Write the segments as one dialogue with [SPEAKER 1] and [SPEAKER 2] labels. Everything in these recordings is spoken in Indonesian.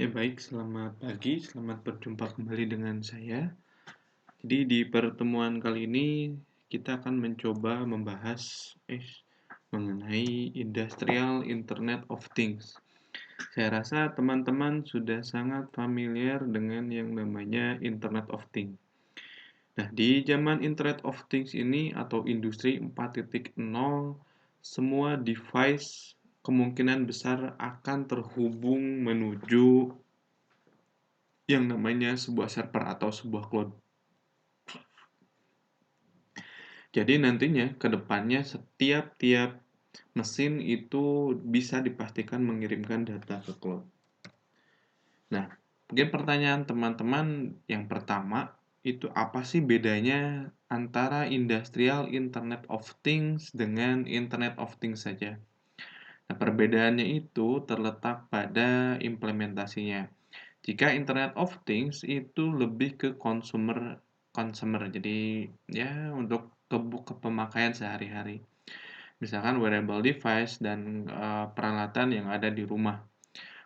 [SPEAKER 1] Baik, selamat pagi, selamat berjumpa kembali dengan saya. Jadi di pertemuan kali ini kita akan mencoba membahas mengenai Industrial Internet of Things. Saya rasa teman-teman sudah sangat familiar dengan yang namanya Internet of Things. Nah, di zaman Internet of Things ini atau industri 4.0, semua device kemungkinan besar akan terhubung menuju yang namanya sebuah server atau sebuah cloud. Jadi nantinya ke depannya setiap mesin itu bisa dipastikan mengirimkan data ke cloud. Nah, mungkin pertanyaan teman-teman yang pertama itu apa sih bedanya antara Industrial Internet of Things dengan Internet of Things saja? Nah, perbedaannya itu terletak pada implementasinya. Jika Internet of Things itu lebih ke consumer, jadi ya untuk ke pemakaian sehari-hari. Misalkan wearable device dan peralatan yang ada di rumah.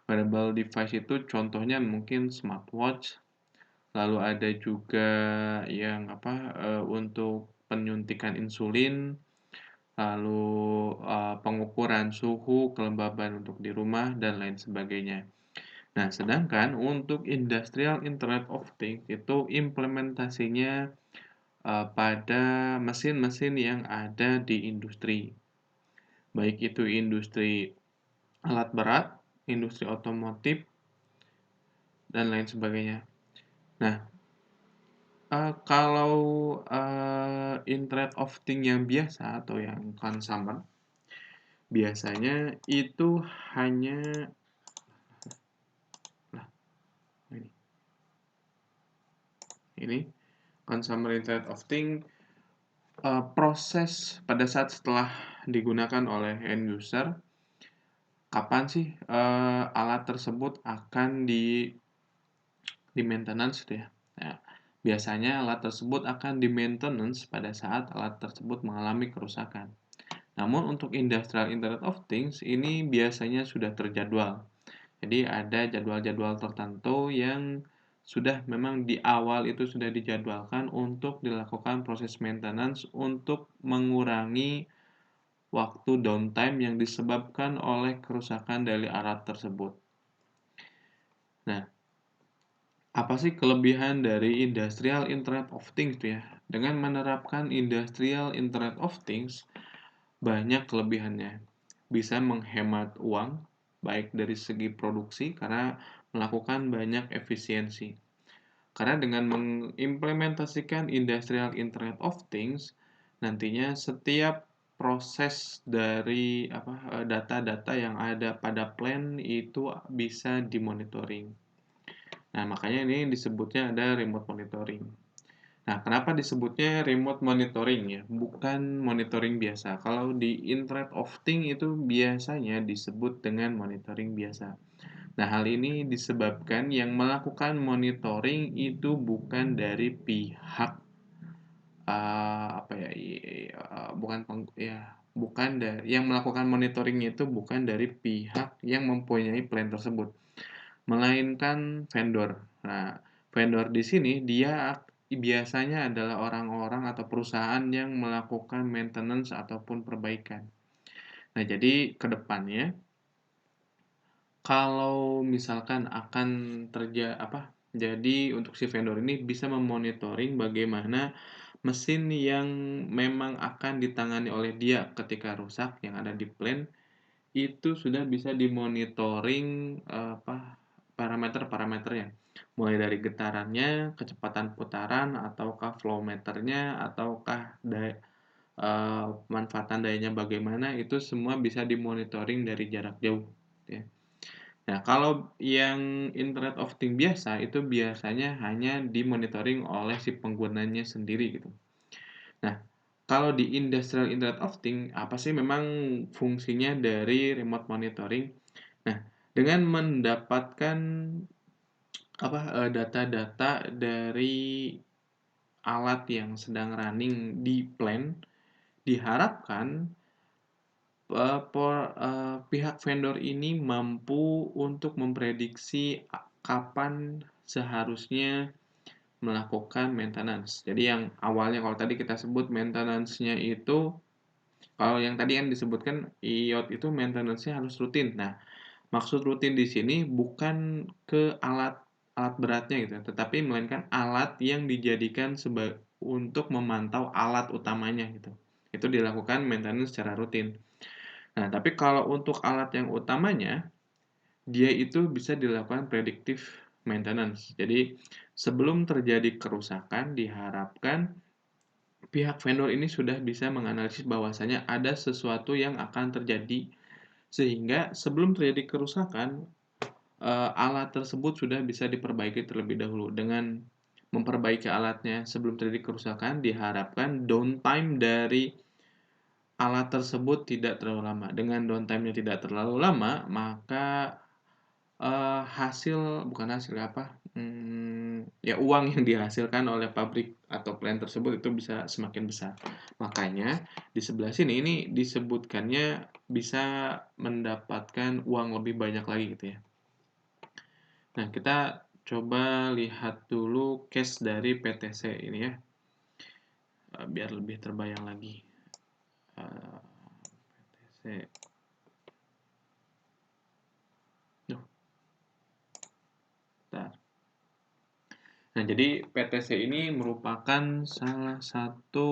[SPEAKER 1] Wearable device itu contohnya mungkin smartwatch, lalu ada juga yang untuk penyuntikan insulin, lalu pengukuran suhu, kelembaban untuk di rumah dan lain sebagainya. Nah, sedangkan untuk Industrial Internet of Things itu implementasinya pada mesin-mesin yang ada di industri. Baik itu industri alat berat, industri otomotif, dan lain sebagainya. Nah, kalau Internet of Things yang biasa atau yang consumer, biasanya itu hanya ini consumer Internet of Things proses pada saat setelah digunakan oleh end user, kapan sih alat tersebut akan di maintenance gitu ya. Nah, biasanya alat tersebut akan di maintenance pada saat alat tersebut mengalami kerusakan. Namun untuk Industrial Internet of Things ini biasanya sudah terjadwal. Jadi ada jadwal-jadwal tertentu yang sudah memang di awal itu sudah dijadwalkan untuk dilakukan proses maintenance untuk mengurangi waktu downtime yang disebabkan oleh kerusakan dari alat tersebut. Nah, apa sih kelebihan dari Industrial Internet of Things ya? Dengan menerapkan Industrial Internet of Things, banyak kelebihannya. Bisa menghemat uang, baik dari segi produksi karena melakukan banyak efisiensi. Karena dengan mengimplementasikan Industrial Internet of Things, nantinya setiap proses dari data-data yang ada pada plan itu bisa dimonitoring. Nah, makanya ini disebutnya ada remote monitoring. Nah, kenapa disebutnya remote monitoring ya? Bukan monitoring biasa. Kalau di Internet of Things itu biasanya disebut dengan monitoring biasa. Nah, hal ini disebabkan yang melakukan monitoring itu bukan dari pihak bukan dari yang melakukan monitoring itu bukan dari pihak yang mempunyai plan tersebut, melainkan vendor. Nah, vendor di sini dia biasanya adalah orang-orang atau perusahaan yang melakukan maintenance ataupun perbaikan. Nah, jadi ke depannya kalau misalkan akan jadi untuk si vendor ini bisa memonitoring bagaimana mesin yang memang akan ditangani oleh dia ketika rusak yang ada di plan itu sudah bisa dimonitoring parameter-parameternya, mulai dari getarannya, kecepatan putaran, ataukah flow meternya, ataukah pemanfaatan dayanya bagaimana, itu semua bisa dimonitoring dari jarak jauh ya. Nah, kalau yang Internet of Things biasa, itu biasanya hanya dimonitoring oleh si penggunanya sendiri gitu. Nah, kalau di Industrial Internet of Things, apa sih memang fungsinya dari remote monitoring? Nah, dengan mendapatkan data-data dari alat yang sedang running di plan, diharapkan pihak vendor ini mampu untuk memprediksi kapan seharusnya melakukan maintenance. Jadi yang awalnya kalau tadi kita sebut maintenance-nya itu, kalau yang tadi yang disebutkan iot itu maintenance-nya harus rutin. Nah, maksud rutin di sini bukan ke alat beratnya gitu, tetapi melainkan alat yang dijadikan untuk memantau alat utamanya gitu. Itu dilakukan maintenance secara rutin. Nah, tapi kalau untuk alat yang utamanya, dia itu bisa dilakukan predictive maintenance. Jadi, sebelum terjadi kerusakan, diharapkan pihak vendor ini sudah bisa menganalisis bahwasanya ada sesuatu yang akan terjadi, sehingga sebelum terjadi kerusakan, alat tersebut sudah bisa diperbaiki terlebih dahulu. Dengan memperbaiki alatnya sebelum terjadi kerusakan, diharapkan downtime dari alat tersebut tidak terlalu lama. Dengan downtime-nya tidak terlalu lama, maka bukan hasil apa, ya uang yang dihasilkan oleh pabrik atau plant tersebut itu bisa semakin besar. Makanya di sebelah sini ini disebutkannya bisa mendapatkan uang lebih banyak lagi gitu ya. Nah, kita coba lihat dulu case dari PTC ini ya, biar lebih terbayang lagi. PTC. Bentar. Nah, jadi PTC ini merupakan salah satu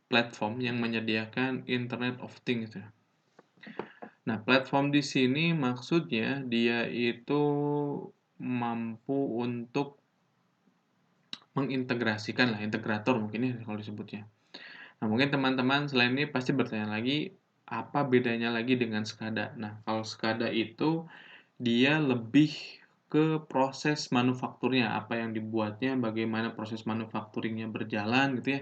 [SPEAKER 1] platform yang menyediakan Internet of Things ya. Nah, platform di sini maksudnya dia itu mampu untuk mengintegrasikan lah, integrator mungkin ya kalau disebutnya. Nah, mungkin teman-teman selain ini pasti bertanya lagi, apa bedanya lagi dengan SCADA? Nah, kalau SCADA itu dia lebih ke proses manufakturnya, apa yang dibuatnya, bagaimana proses manufacturing-nya berjalan gitu ya.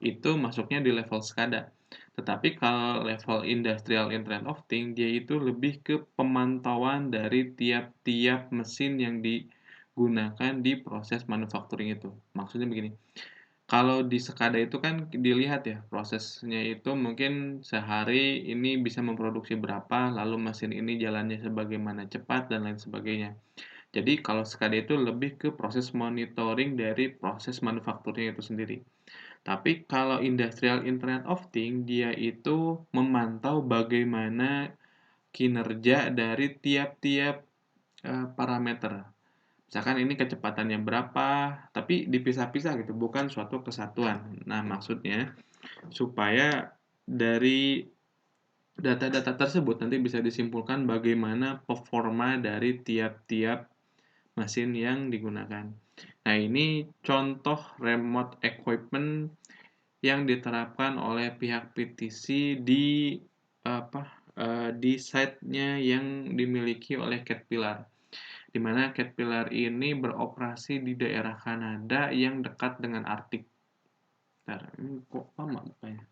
[SPEAKER 1] Itu masuknya di level SCADA. Tetapi kalau level Industrial Internet of Things, dia itu lebih ke pemantauan dari tiap-tiap mesin yang digunakan di proses manufacturing itu. Maksudnya begini, kalau di SCADA itu kan dilihat ya, prosesnya itu mungkin sehari ini bisa memproduksi berapa, lalu mesin ini jalannya sebagaimana cepat, dan lain sebagainya. Jadi kalau SCADA itu lebih ke proses monitoring dari proses manufakturnya itu sendiri. Tapi kalau Industrial Internet of Things, dia itu memantau bagaimana kinerja dari tiap-tiap parameter. Misalkan ini kecepatannya berapa, tapi dipisah-pisah gitu, bukan suatu kesatuan. Nah, maksudnya supaya dari data-data tersebut nanti bisa disimpulkan bagaimana performa dari tiap-tiap mesin yang digunakan. Nah, ini contoh remote equipment yang diterapkan oleh pihak PTC di site-nya yang dimiliki oleh Caterpillar. Di mana Caterpillar ini beroperasi di daerah Kanada yang dekat dengan Arktik. Bentar, ini kok lama bukanya?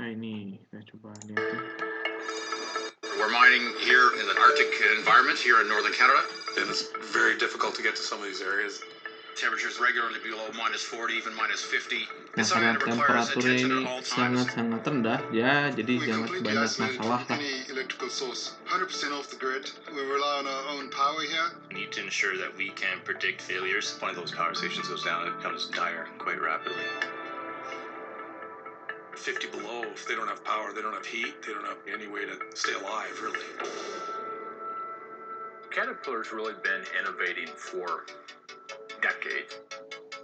[SPEAKER 1] Nah, ini kita coba lihat ya.
[SPEAKER 2] We're mining here in the Arctic environment here in northern Canada.
[SPEAKER 3] And it's very difficult to get to some of these areas.
[SPEAKER 2] Temperatures regularly below -40, even -50.
[SPEAKER 1] Nah, karena temperaturnya ini sangat-sangat rendah, ya jadi sangat banyak masalah lah.
[SPEAKER 4] Any electrical source, 100% off the grid. We rely on our own power here.
[SPEAKER 5] We need to ensure that we can predict failures.
[SPEAKER 3] One of those power stations goes down, it becomes dire quite rapidly. 50 below, if they don't have power, they don't have heat, they don't have any way to stay alive, really.
[SPEAKER 5] Caterpillar's really been innovating for decades.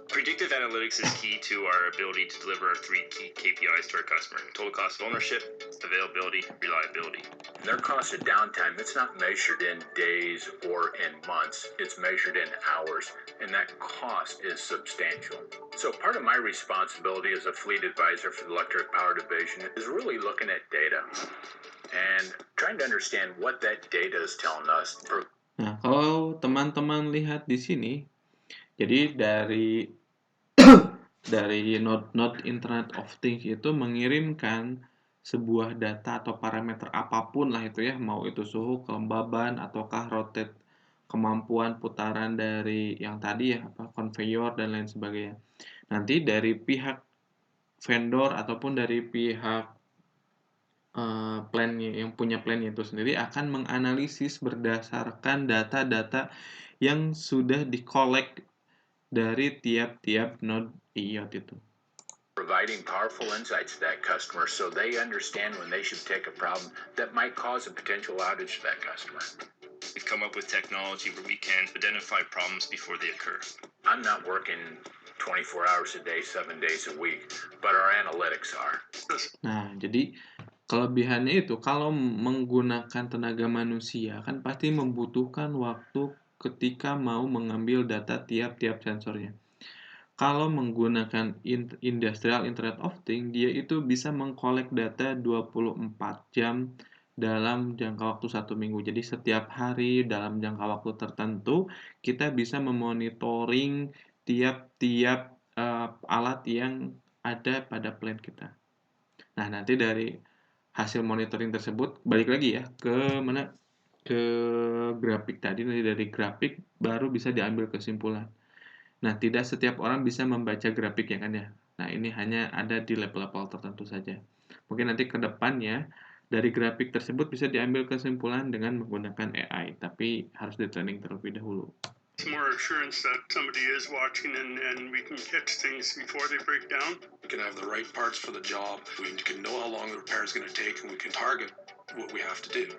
[SPEAKER 5] Predictive analytics is key to our ability to deliver our 3 key KPIs to our customer: total cost of ownership, availability, reliability.
[SPEAKER 6] Their cost of downtime, it's not measured in days or in months, it's measured in hours, and that cost is substantial. So part of my responsibility as a fleet advisor for the Electric Power Division is really looking at data and trying to understand what that data is telling us.
[SPEAKER 1] Nah, kalau teman-teman lihat di sini, jadi dari node Internet of Things itu mengirimkan sebuah data atau parameter apapun lah itu ya, mau itu suhu, kelembaban, ataukah rotate kemampuan putaran dari yang tadi ya, conveyor dan lain sebagainya. Nanti dari pihak vendor ataupun dari pihak plan-nya yang punya plan itu sendiri akan menganalisis berdasarkan data-data yang sudah di-collect dari tiap-tiap node IoT itu.
[SPEAKER 6] Providing powerful insights to that customer so they understand when they should take a problem that might cause a potential outage to that customer.
[SPEAKER 5] We come up with technology where we can identify problems before they occur.
[SPEAKER 6] I'm not working 24 hours a day, 7 days a week, but our analytics are.
[SPEAKER 1] Nah, jadi kelebihannya itu kalau menggunakan tenaga manusia kan pasti membutuhkan waktu ketika mau mengambil data tiap-tiap sensornya. Kalau menggunakan Industrial Internet of Things, dia itu bisa mengkolek data 24 jam dalam jangka waktu 1 minggu. Jadi setiap hari dalam jangka waktu tertentu, kita bisa memonitoring tiap-tiap alat yang ada pada plant kita. Nah, nanti dari hasil monitoring tersebut, balik lagi ya, ke mana? Ke grafik tadi, nanti dari grafik baru bisa diambil kesimpulan. Nah, tidak setiap orang bisa membaca grafik ya kan ya. Nah, ini hanya ada di level-level tertentu saja. Mungkin nanti ke depannya dari grafik tersebut bisa diambil kesimpulan dengan menggunakan AI, tapi harus di-training terlebih dahulu.
[SPEAKER 7] More assurance that somebody is watching and we can catch things before they break down.
[SPEAKER 3] We can have the right parts for the job. We can know how long the repair is going to take, and we can target what we have to do.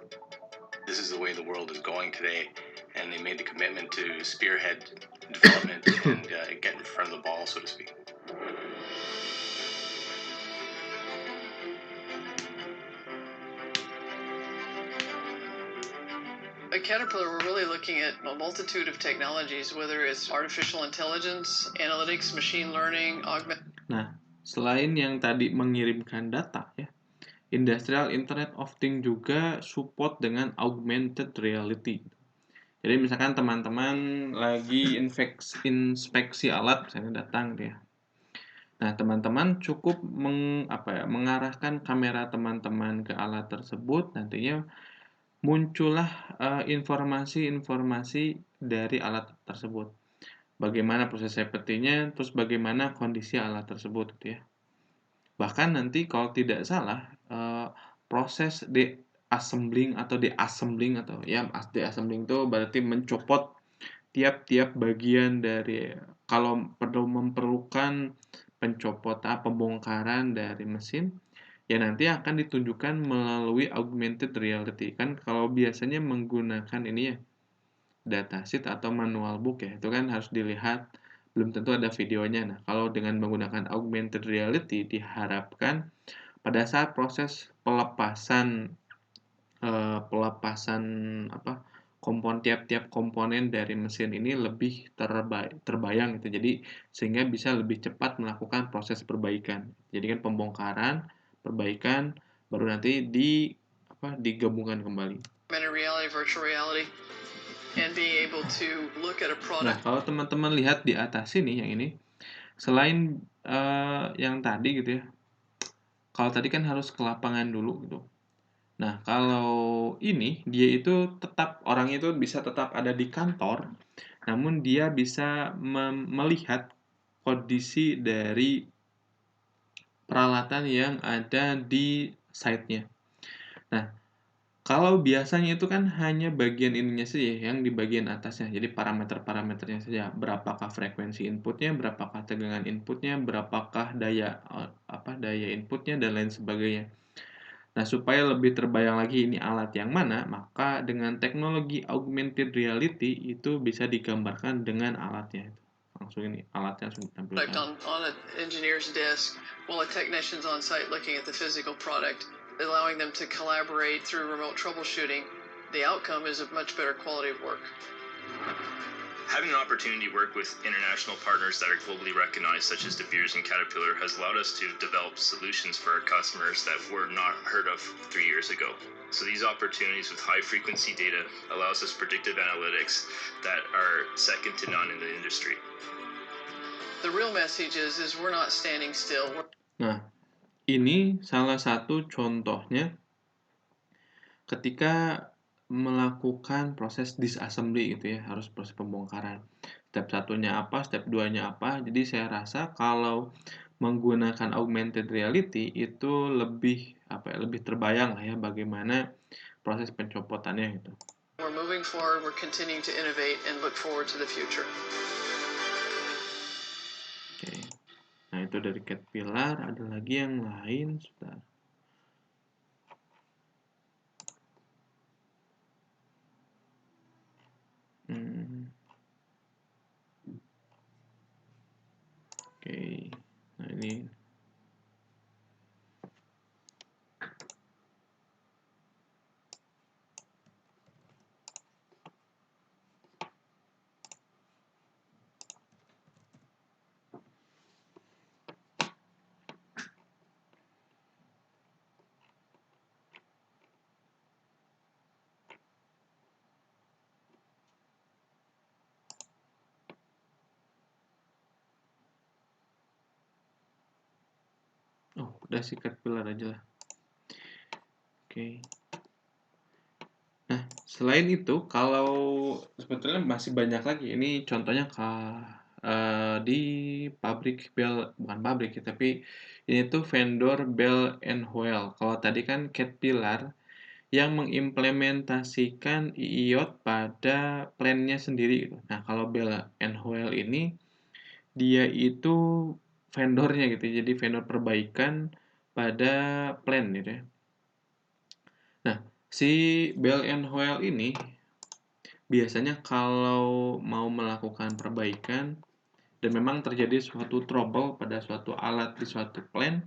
[SPEAKER 8] This is the way the world is going today, and they made the commitment to spearhead development and get in front of the ball, so to speak.
[SPEAKER 9] At Caterpillar, we're really looking at a multitude of technologies, whether it's artificial intelligence, analytics, machine learning,
[SPEAKER 1] Nah, selain yang tadi mengirimkan data ya, Industrial Internet of Things juga support dengan augmented reality. Jadi misalkan teman-teman lagi inspeksi alat, misalnya datang dia. Nah, teman-teman cukup mengarahkan kamera teman-teman ke alat tersebut, nantinya muncullah informasi-informasi dari alat tersebut. Bagaimana proses safety-nya, terus bagaimana kondisi alat tersebut gitu ya. Bahkan nanti kalau tidak salah proses deassembling atau deassembling itu berarti mencopot tiap-tiap bagian dari, kalau perlu memerlukan pembongkaran dari mesin, ya nanti akan ditunjukkan melalui augmented reality. Kan kalau biasanya menggunakan ini ya, datasheet atau manual book ya, itu kan harus dilihat, belum tentu ada videonya. Nah, kalau dengan menggunakan augmented reality diharapkan pada saat proses pelepasan tiap-tiap komponen dari mesin ini lebih terbayang gitu. Jadi sehingga bisa lebih cepat melakukan proses perbaikan. Jadi kan pembongkaran, perbaikan, baru nanti digabungkan kembali.
[SPEAKER 9] virtual reality, and being able to look at a product.
[SPEAKER 1] Nah, kalau teman-teman lihat di atas sini yang ini, selain yang tadi gitu ya, kalau tadi kan harus ke lapangan dulu gitu. Nah, kalau ini dia itu tetap, orang itu bisa tetap ada di kantor, namun dia bisa melihat kondisi dari peralatan yang ada di site-nya. Nah, kalau biasanya itu kan hanya bagian ininya saja yang di bagian atasnya, jadi parameter-parameternya saja, berapakah frekuensi inputnya, berapakah tegangan inputnya, berapakah daya inputnya dan lain sebagainya. Nah, supaya lebih terbayang lagi ini alat yang mana, maka dengan teknologi augmented reality itu bisa digambarkan dengan alatnya. Langsung ini alatnya langsung ditampilkan.
[SPEAKER 9] On an engineer's desk while a technician's on site looking at the physical product, allowing them to collaborate through remote troubleshooting. The outcome is a much better quality of work.
[SPEAKER 5] Having an opportunity to work with international partners that are globally recognized, such as De Beers and Caterpillar, has allowed us to develop solutions for our customers that were not heard of 3 years ago. So these opportunities with high-frequency data allows us predictive analytics that are second to none in the industry.
[SPEAKER 9] The real message is we're not standing still.
[SPEAKER 1] Nah, ini salah satu contohnya ketika melakukan proses disassembly gitu ya, harus proses pembongkaran. Step 1-nya apa, step 2-nya apa. Jadi saya rasa kalau menggunakan augmented reality itu lebih lebih terbayang lah ya bagaimana proses pencopotannya gitu.
[SPEAKER 9] We're moving forward, we're continuing to innovate and look forward to the future.
[SPEAKER 1] Oke. Nah, itu dari Caterpillar, ada lagi yang lain, sebentar. Oke. Nah, ini udah sih Caterpillar aja lah. Oke. Nah, selain itu, kalau sebetulnya masih banyak lagi. Ini contohnya di pabrik bel, bukan pabrik ya, tapi ini tuh vendor Bell and Howell. Kalau tadi kan Caterpillar yang mengimplementasikan IIoT pada plan-nya sendiri gitu. Nah, kalau Bell and Howell ini dia itu vendornya gitu. Jadi vendor perbaikan pada plan gitu ya. Nah, si Bell and Howell ini biasanya kalau mau melakukan perbaikan dan memang terjadi suatu trouble pada suatu alat di suatu plan,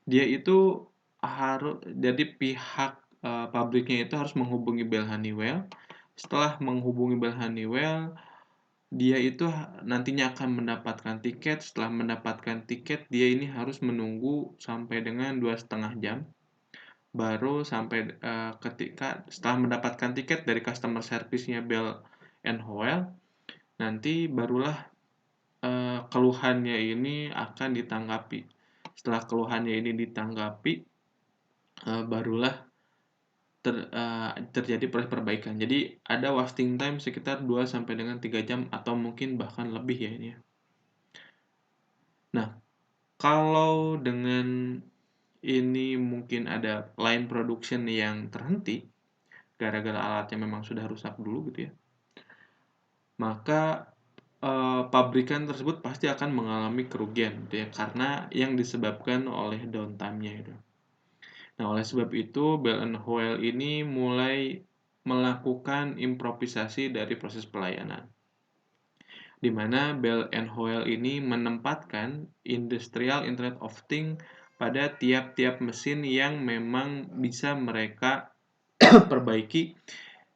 [SPEAKER 1] dia itu harus jadi pihak pabriknya itu harus menghubungi Bell Honeywell. Setelah menghubungi Bell Honeywell, dia itu nantinya akan mendapatkan tiket. Setelah mendapatkan tiket, dia ini harus menunggu sampai dengan 2,5 jam. Baru sampai ketika setelah mendapatkan tiket dari customer service-nya Bell and Howell, nanti barulah keluhannya ini akan ditanggapi. Setelah keluhannya ini ditanggapi, barulah terjadi proses perbaikan. Jadi ada wasting time sekitar 2 sampai dengan 3 jam atau mungkin bahkan lebih ya ini ya. Nah, kalau dengan ini mungkin ada line production yang terhenti gara-gara alatnya memang sudah rusak dulu gitu ya, maka pabrikan tersebut pasti akan mengalami kerugian gitu ya, karena yang disebabkan oleh downtime-nya itu. Nah, oleh sebab itu Bell and Howell ini mulai melakukan improvisasi dari proses pelayanan, di mana Bell and Howell ini menempatkan Industrial Internet of Things pada tiap-tiap mesin yang memang bisa mereka perbaiki,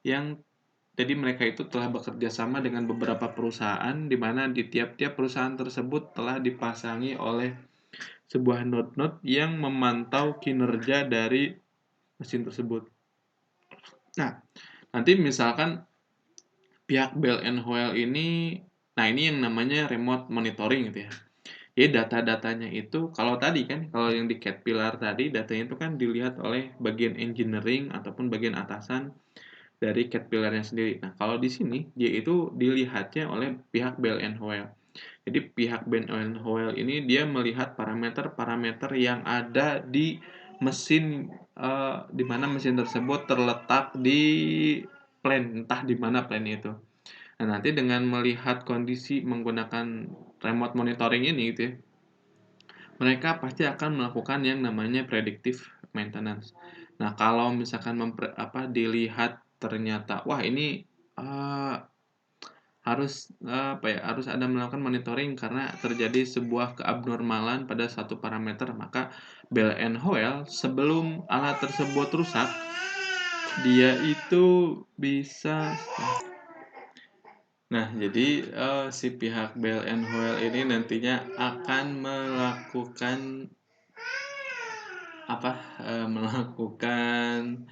[SPEAKER 1] yang jadi mereka itu telah bekerja sama dengan beberapa perusahaan, di mana di tiap-tiap perusahaan tersebut telah dipasangi oleh sebuah node-node yang memantau kinerja dari mesin tersebut. Nah, nanti misalkan pihak Bell and Howell ini, nah ini yang namanya remote monitoring gitu ya. Jadi data-datanya itu, kalau tadi kan, kalau yang di Caterpillar tadi, datanya itu kan dilihat oleh bagian engineering ataupun bagian atasan dari Caterpillar-nya sendiri. Nah, kalau di sini, dia itu dilihatnya oleh pihak Bell and Howell. Jadi pihak Bell and Howell ini dia melihat parameter-parameter yang ada di mesin, di mana mesin tersebut terletak di plan, entah di mana plan itu. Nah, nanti dengan melihat kondisi menggunakan remote monitoring ini gitu ya, mereka pasti akan melakukan yang namanya predictive maintenance. Nah, kalau misalkan dilihat ternyata wah ini harus ada melakukan monitoring karena terjadi sebuah keabnormalan pada satu parameter, maka Bell and Howell sebelum alat tersebut rusak, dia itu bisa. Nah, jadi si pihak Bell and Howell ini nantinya akan melakukan melakukan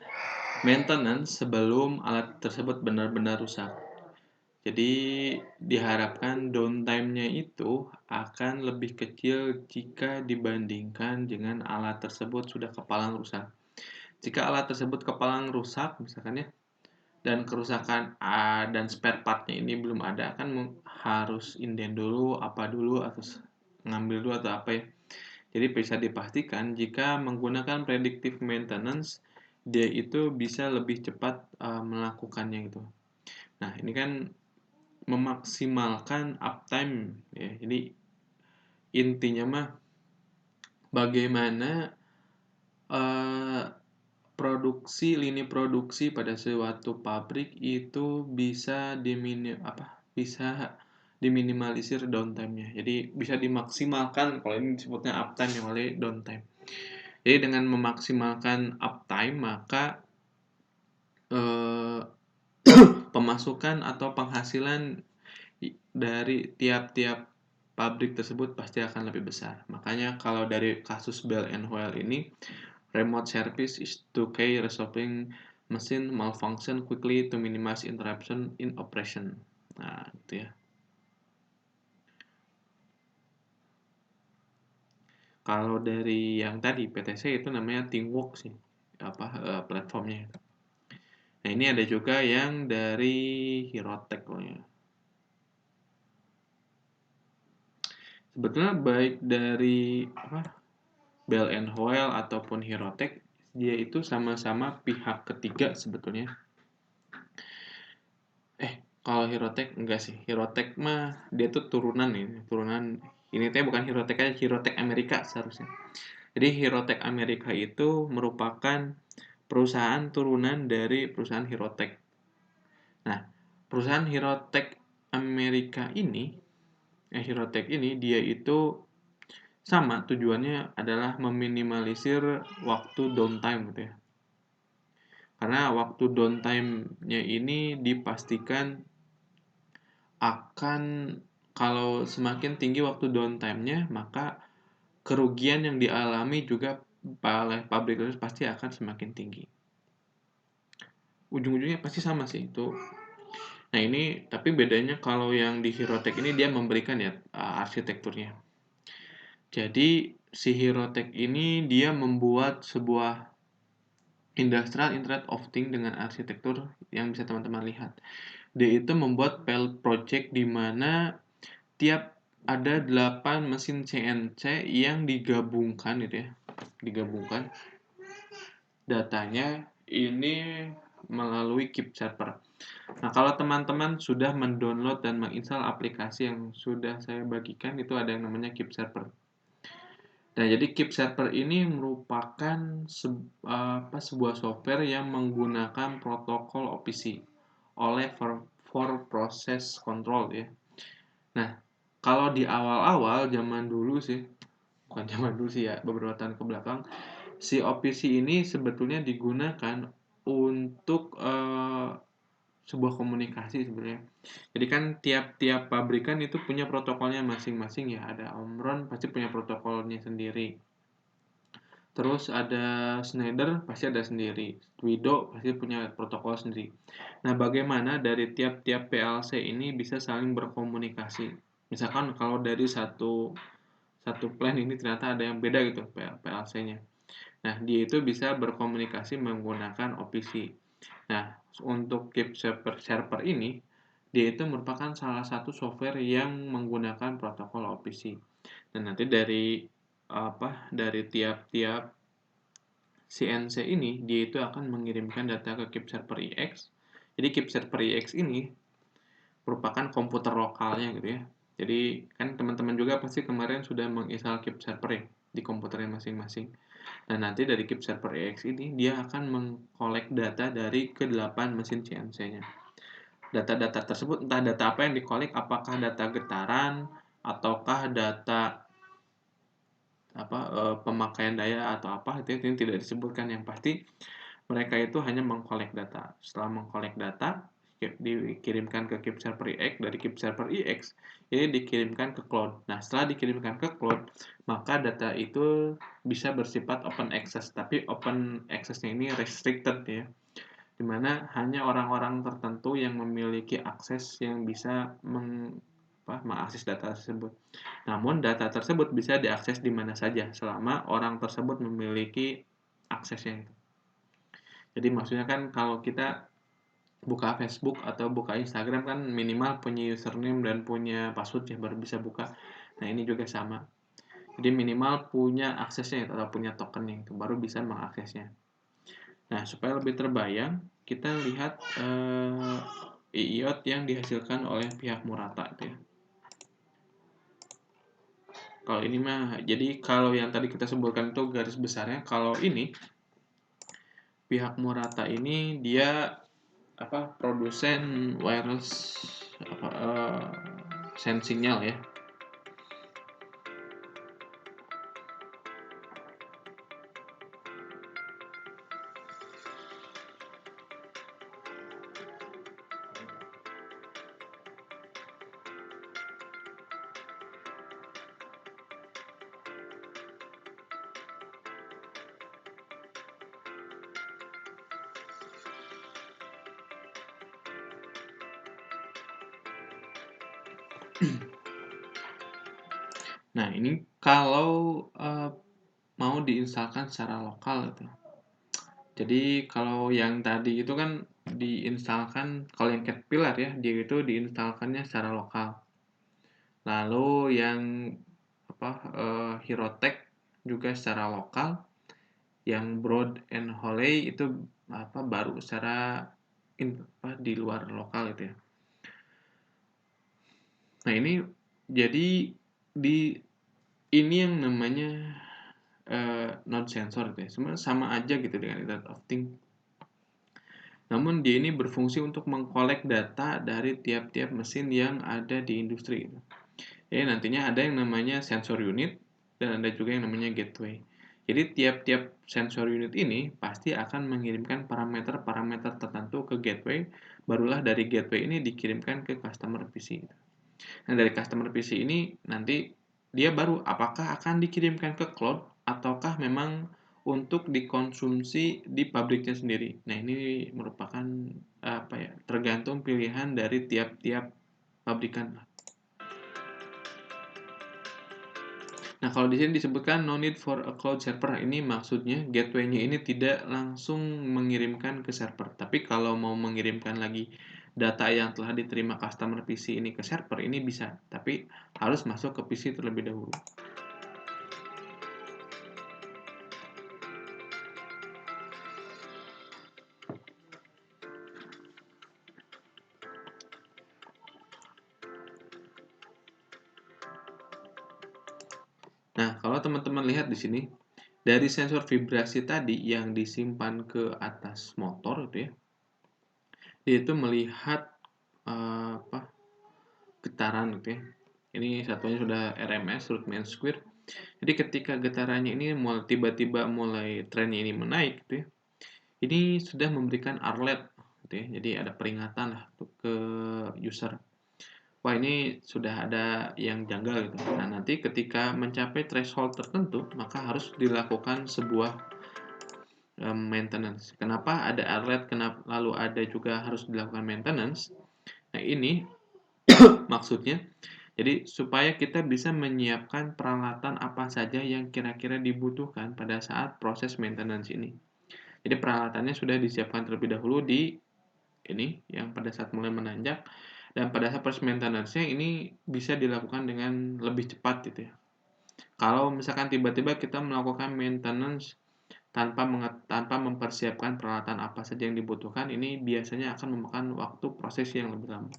[SPEAKER 1] maintenance sebelum alat tersebut benar-benar rusak. Jadi diharapkan downtime-nya itu akan lebih kecil jika dibandingkan dengan alat tersebut sudah kepalang rusak. Jika alat tersebut kepalang rusak misalkan ya, dan kerusakan dan spare part-nya ini belum ada, kan harus inden dulu, apa dulu, atau ngambil dulu atau apa ya. Jadi bisa dipastikan jika menggunakan predictive maintenance, dia itu bisa lebih cepat melakukannya gitu. Nah, ini kan memaksimalkan uptime ya. Jadi intinya mah bagaimana lini produksi pada suatu pabrik itu bisa diminimalisir downtime-nya. Jadi bisa dimaksimalkan, kalau ini disebutnya uptime yang oleh downtime. Jadi dengan memaksimalkan uptime maka pemasukan atau penghasilan dari tiap-tiap pabrik tersebut pasti akan lebih besar. Makanya kalau dari kasus Bell & Howell ini, remote service is to key resolving machine malfunction quickly to minimize interruption in operation. Nah, itu ya. Kalau dari yang tadi PTC itu namanya Teamwork sih, platformnya. Nah, ini ada juga yang dari Hirotech ya. Sebetulnya baik dari Bell & Howell ataupun Hirotech, dia itu sama-sama pihak ketiga sebetulnya. Kalau Hirotech enggak sih. Hirotech mah dia tuh turunan ini teh bukan Hirotech aja, Hirotech Amerika seharusnya. Jadi Hirotech Amerika itu merupakan perusahaan turunan dari perusahaan Hirotech. Nah, perusahaan Hirotech Amerika ini, Hirotech ini dia itu sama tujuannya adalah meminimalisir waktu downtime gitu ya. Karena waktu downtime-nya ini dipastikan kalau semakin tinggi waktu downtime-nya, maka kerugian yang dialami juga oleh pabrik itu pasti akan semakin tinggi. Ujung-ujungnya pasti sama sih itu. Nah ini, tapi bedanya kalau yang di Hirotech ini dia memberikan ya arsitekturnya. Jadi si Hirotech ini dia membuat sebuah Industrial Internet of Things dengan arsitektur yang bisa teman-teman lihat. Dia itu membuat project di mana tiap ada 8 mesin CNC yang digabungkan gitu ya. Digabungkan datanya ini melalui Keep Server. Nah, kalau teman-teman sudah mendownload dan menginstal aplikasi yang sudah saya bagikan, itu ada yang namanya Keep Server. Nah, jadi Keep Server ini merupakan sebuah software yang menggunakan protokol OPC oleh for process control ya. Nah, kalau di awal-awal zaman dulu sih, bukan zaman dulu sih ya, beberapa tahun ke belakang, si OPC ini sebetulnya digunakan untuk sebuah komunikasi sebenarnya. Jadi kan tiap-tiap pabrikan itu punya protokolnya masing-masing ya. Ada Omron pasti punya protokolnya sendiri. Terus ada Schneider pasti ada sendiri. Twido pasti punya protokol sendiri. Nah, bagaimana dari tiap-tiap PLC ini bisa saling berkomunikasi? Misalkan kalau dari satu plan ini ternyata ada yang beda gitu PLC-nya. Nah, dia itu bisa berkomunikasi menggunakan OPC. Nah, untuk Keep Server ini, dia itu merupakan salah satu software yang menggunakan protokol OPC. Dan nanti dari tiap-tiap CNC ini, dia itu akan mengirimkan data ke Keep Server EX. Jadi Keep Server EX ini merupakan komputer lokalnya gitu ya. Jadi kan teman-teman juga pasti kemarin sudah menginstal Keep Server ya, di komputernya masing-masing. Nah, nanti dari Keep Server EX ini dia akan mengkolek data dari ke-8 mesin CNC-nya. Data-data tersebut entah data apa yang dikolek, apakah data getaran ataukah data pemakaian daya atau apa, itu tidak disebutkan. Yang pasti mereka itu hanya mengkolek data. Setelah mengkolek data dikirimkan ke Keep Server EX, dari Keep Server EX ini dikirimkan ke cloud. Nah, setelah dikirimkan ke cloud, maka data itu bisa bersifat open access, tapi open access-nya ini restricted ya. di mana hanya orang-orang tertentu yang memiliki akses yang bisa mengakses data tersebut. Namun data tersebut bisa diakses di mana saja selama orang tersebut memiliki aksesnya. Jadi maksudnya kan kalau kita buka Facebook atau buka Instagram kan minimal punya username dan punya password ya baru bisa buka. Nah ini juga sama. Jadi minimal punya aksesnya atau punya tokennya itu baru bisa mengaksesnya. Nah supaya lebih terbayang kita lihat IIoT yang dihasilkan oleh pihak Murata itu ya. Kalau ini mah jadi kalau yang tadi kita sebutkan itu garis besarnya, kalau ini pihak Murata ini dia produsen wireless send signal ya. Nah, ini kalau mau diinstalkan secara lokal gitu. Jadi kalau yang tadi itu kan diinstalkan, kalau yang Caterpillar ya, dia itu diinstalkannya secara lokal. Lalu yang Hirotech juga secara lokal. Yang Broad and Holley itu baru secara di luar lokal itu ya. Nah, ini jadi ini yang namanya node sensor gitu ya. Sebenarnya sama aja gitu dengan Internet of Things. Namun dia ini berfungsi untuk mengkolek data dari tiap-tiap mesin yang ada di industri gitu. Jadi nantinya ada yang namanya sensor unit dan ada juga yang namanya gateway. Jadi tiap-tiap sensor unit ini pasti akan mengirimkan parameter-parameter tertentu ke gateway, barulah dari gateway ini dikirimkan ke customer PC. Nah, dari customer PC ini nanti dia baru apakah akan dikirimkan ke cloud ataukah memang untuk dikonsumsi di pabriknya sendiri. Nah, ini merupakan tergantung pilihan dari tiap-tiap pabrikan. Nah, kalau di sini disebutkan no need for a cloud server, ini maksudnya gateway-nya ini tidak langsung mengirimkan ke server. Tapi kalau mau mengirimkan lagi data yang telah diterima customer PC ini ke server, ini bisa. Tapi harus masuk ke PC terlebih dahulu. Nah, kalau teman-teman lihat di sini, dari sensor vibrasi tadi yang disimpan ke atas motor itu ya, dia itu melihat getaran gitu ya. Ini satunya sudah RMS, root mean square. Jadi ketika getarannya ini tiba-tiba mulai trennya ini menaik gitu ya, ini sudah memberikan alert gitu ya. Jadi ada peringatan lah ke user. Wah, ini sudah ada yang janggal gitu. Nah, nanti ketika mencapai threshold tertentu, maka harus dilakukan sebuah maintenance. Kenapa ada alert, lalu ada juga harus dilakukan maintenance? Nah, ini maksudnya, jadi supaya kita bisa menyiapkan peralatan apa saja yang kira-kira dibutuhkan pada saat proses maintenance ini. Jadi peralatannya sudah disiapkan terlebih dahulu di ini yang pada saat mulai menanjak, dan pada saat proses maintenance-nya ini bisa dilakukan dengan lebih cepat gitu ya. Kalau misalkan tiba-tiba kita melakukan maintenance tanpa mempersiapkan peralatan apa saja yang dibutuhkan, ini biasanya akan memakan waktu proses yang lebih lama.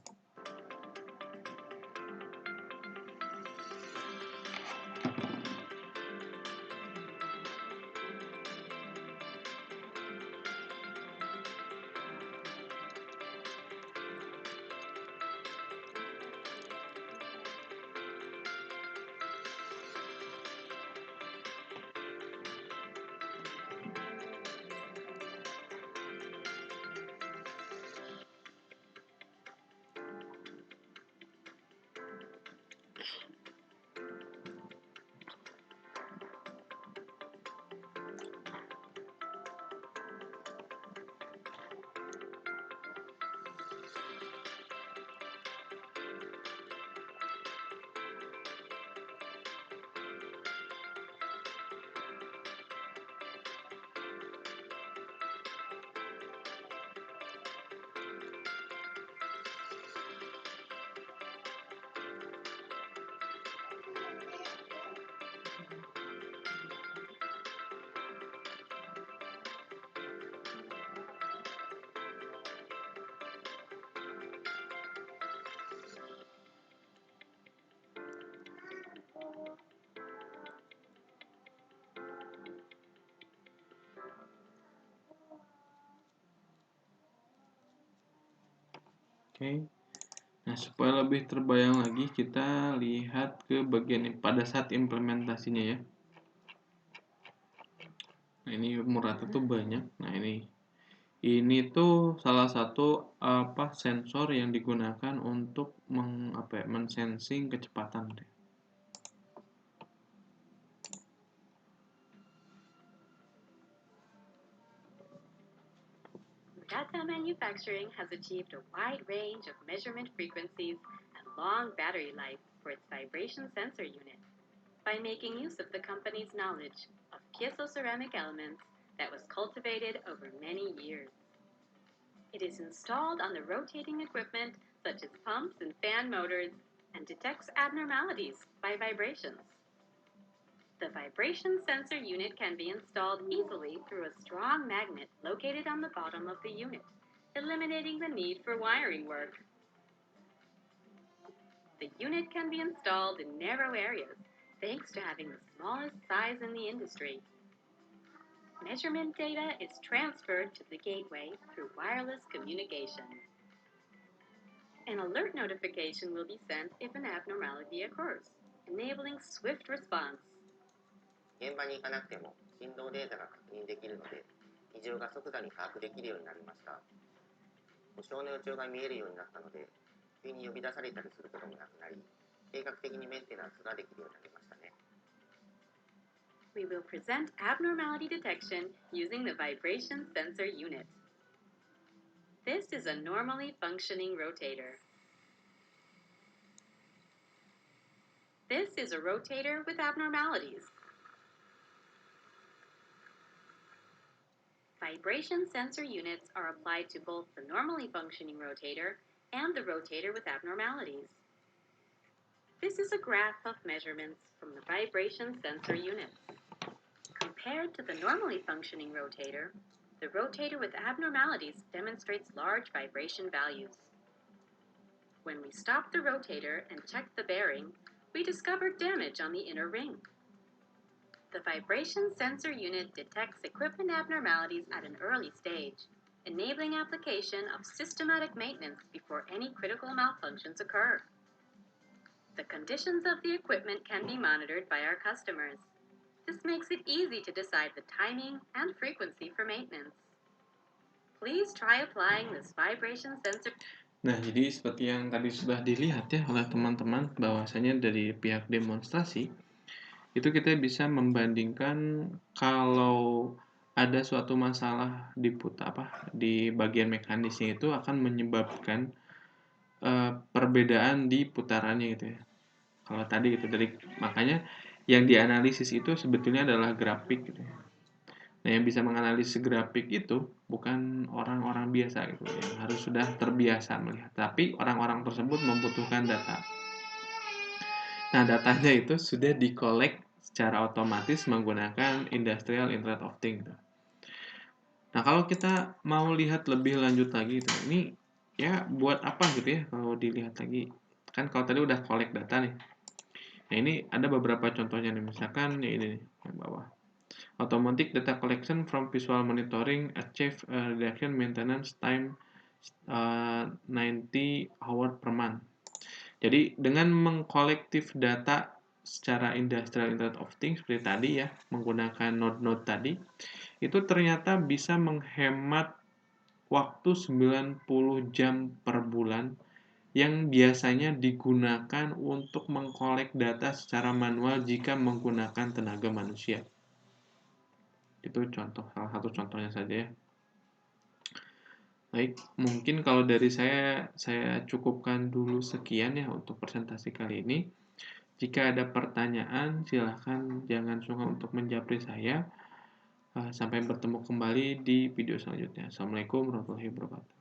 [SPEAKER 1] Oke. Nah, supaya lebih terbayang lagi, kita lihat ke bagian pada saat implementasinya ya. Nah, ini Murata tuh banyak. Nah, ini tuh salah satu sensor yang digunakan untuk mensensing kecepatan.
[SPEAKER 10] Murata Manufacturing has achieved a wide range of measurement frequencies and long battery life for its vibration sensor unit by making use of the company's knowledge of piezoceramic elements that was cultivated over many years. It is installed on the rotating equipment such as pumps and fan motors and detects abnormalities by vibrations. The vibration sensor unit can be installed easily through a strong magnet located on the bottom of the unit, eliminating the need for wiring work. The unit can be installed in narrow areas thanks to having the smallest size in the industry. Measurement data is transferred to the gateway through wireless communication. An alert notification will be sent if an abnormality occurs, enabling swift response.
[SPEAKER 11] 現場に行かなくても振動データが確認できるので、異常が即座に把握できるようになりました。故障の予兆が見えるようになったので、急に呼び出されたりすることもなくなり、計画的にメンテナンスができるようになりましたね。
[SPEAKER 10] We will present abnormality detection using the vibration sensor unit. This is a normally functioning rotator. This is a rotator with abnormalities. Vibration sensor units are applied to both the normally functioning rotator and the rotator with abnormalities. This is a graph of measurements from the vibration sensor units. Compared to the normally functioning rotator, the rotator with abnormalities demonstrates large vibration values. When we stopped the rotator and checked the bearing, we discovered damage on the inner ring. The vibration sensor unit detects equipment abnormalities at an early stage, enabling application of systematic maintenance before any critical malfunctions occur. The conditions of the equipment can be monitored by our customers. This makes it easy to decide the timing and frequency for maintenance. Please try applying this vibration sensor.
[SPEAKER 1] Nah, jadi seperti yang tadi sudah dilihat ya oleh teman-teman, bahwasanya dari pihak demonstrasi, itu kita bisa membandingkan kalau ada suatu masalah di bagian mekanisnya itu akan menyebabkan perbedaan di putarannya gitu ya. Kalau tadi gitu, makanya yang dianalisis itu sebetulnya adalah grafik gitu ya. Nah, yang bisa menganalisis grafik itu bukan orang-orang biasa gitu, yang harus sudah terbiasa melihat. Tapi orang-orang tersebut membutuhkan data. Nah, datanya itu sudah di-collect secara otomatis menggunakan Industrial Internet of Things. Nah, kalau kita mau lihat lebih lanjut lagi gitu, ini ya buat apa gitu ya kalau dilihat lagi. Kan kalau tadi udah collect data nih. Nah, ini ada beberapa contohnya nih, misalkan ya ini nih, yang bawah. Automatic data collection from visual monitoring achieve reduction maintenance time 90 hour per month. Jadi dengan mengkolektif data secara Industrial Internet of Things seperti tadi ya, menggunakan node-node tadi, itu ternyata bisa menghemat waktu 90 jam per bulan yang biasanya digunakan untuk mengkolek data secara manual jika menggunakan tenaga manusia. Itu salah satu contohnya saja ya. Baik, mungkin kalau dari saya cukupkan dulu sekian ya untuk presentasi kali ini. Jika ada pertanyaan, silahkan jangan sungkan untuk menjapri saya. Sampai bertemu kembali di video selanjutnya. Assalamualaikum warahmatullahi wabarakatuh.